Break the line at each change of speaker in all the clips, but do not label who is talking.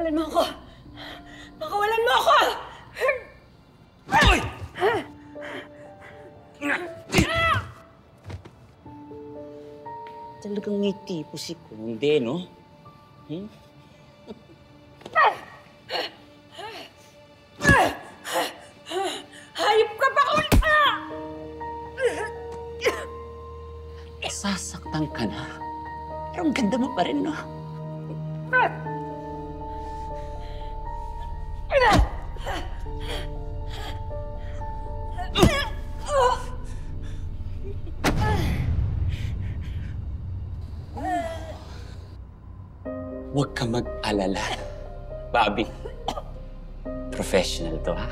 Pakawalan mo ako! Pakawalan mo ako!
Uy! Talagang may tipo si Conde, no?
Hayop ka ba?
Sasaktan ka na. Pero ang ganda mo pa rin, no? Huwag ka mag-alala, Bobby. Professional to, ha?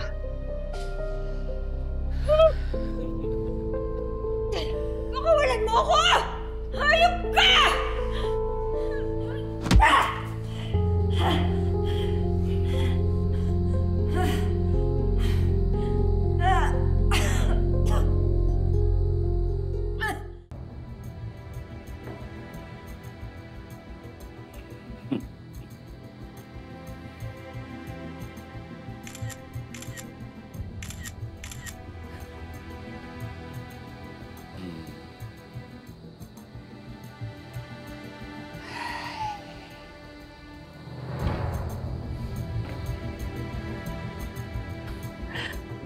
Pakawalan mo ako! Hayop ka!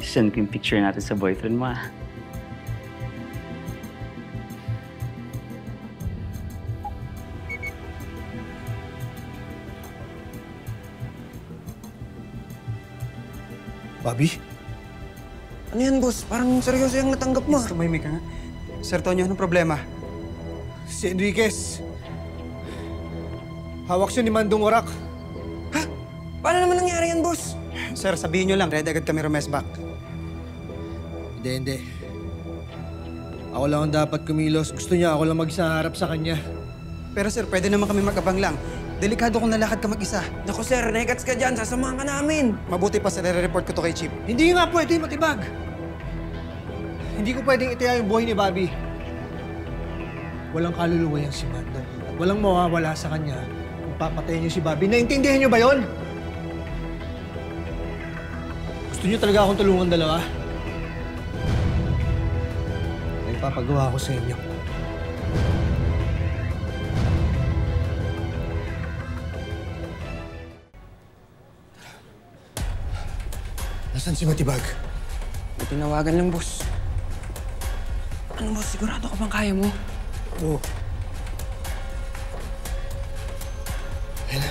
Send ko yung picture natin sa boyfriend mo, ha?
Bobby? Ano yan, boss? Parang seryoso yung natanggap mo.
Yes, tumahimik ka nga. Sir Tonyo, anong problema?
Si Enriquez. Hawak siya ni Mandong Orak. Ha? Paano naman nangyari yan, boss?
Sir, sabihin nyo lang, ready agad kami rumesback.
Hindi. Ako lang ang dapat kumilos. Gusto niya ako lang magsaharap sa kanya.
Pero sir, pwede naman kami mag-abang lang. Delikado kung nalakad ka mag-isa.
Naku, sir. Negats ka dyan. Sasamahan ka namin.
Mabuti pa sa nire-report ko to kay Chief.
Hindi nga pwede matibag. Hindi ko pwedeng itaya yung buhay ni Bobby. Walang kaluluwa yan si Mando. Walang mawawala sa kanya kung papatayin niyo si Bobby. Naintindihan niyo ba yon? Gusto niyo talaga akong tulungan dalawa? May papagawa ko sa inyo. Nasaan si Matibag?
May tinawagan lang, boss.
Ano, boss? Sigurado ka bang kaya mo?
Oo. Ayun na.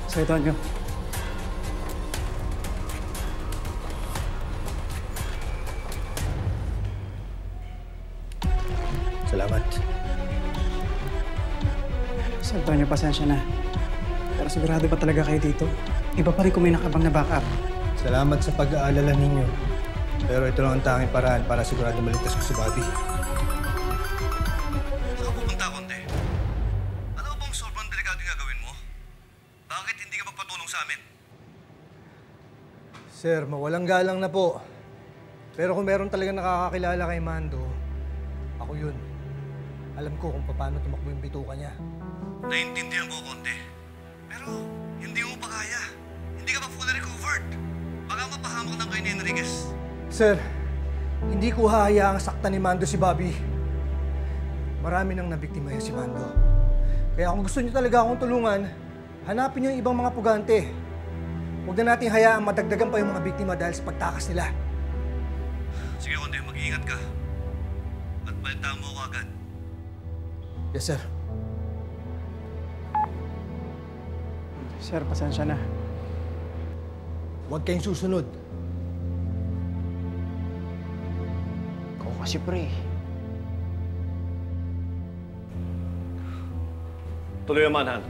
Sir Tonyo.
Salamat.
Sir Tonyo, pasensya na. Pero sigurado ba talaga kayo dito? Iba pa rin kung may nakabang na backup.
Salamat sa pag-aalala ninyo. Pero ito lang ang tanging paraan para sigurado maligtas ko si Bobby.
Saan ka pupunta, Conde? Ano bang sobrang delikado yung gagawin mo? Bakit hindi ka magpatulong sa amin?
Sir, mawalang galang na po. Pero kung meron talagang nakakakilala kay Mando, ako yun. Alam ko kung paano tumakbo yung bituka niya.
Naiintindihan ko, Conde. Pero hindi mo pa kaya. Hindi ka pa fully recovered. Baka mapahamak ng kayo ni Enriquez.
Sir, hindi ko hahayaang saktan ni Mando si Bobby. Marami nang nabiktima yan si Mando. Kaya kung gusto niyo talaga akong tulungan, hanapin niyo yung ibang mga pugante. Huwag na natin hayaang madagdagan pa yung mga biktima dahil sa pagtakas nila.
Sige, Conde, mag-iingat ka. At balitaan mo ako agad.
Yes, sir.
Sir, pasensya na.
Huwag kayong susunod.
Ako kasi pre.
Tuloy ang manhunt.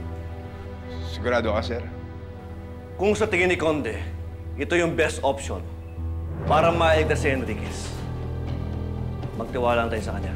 Sigurado ka, sir?
Kung sa tingin ni Conde, ito yung best option para maigtas si Enriquez. Magtiwala lang tayo sa kanya.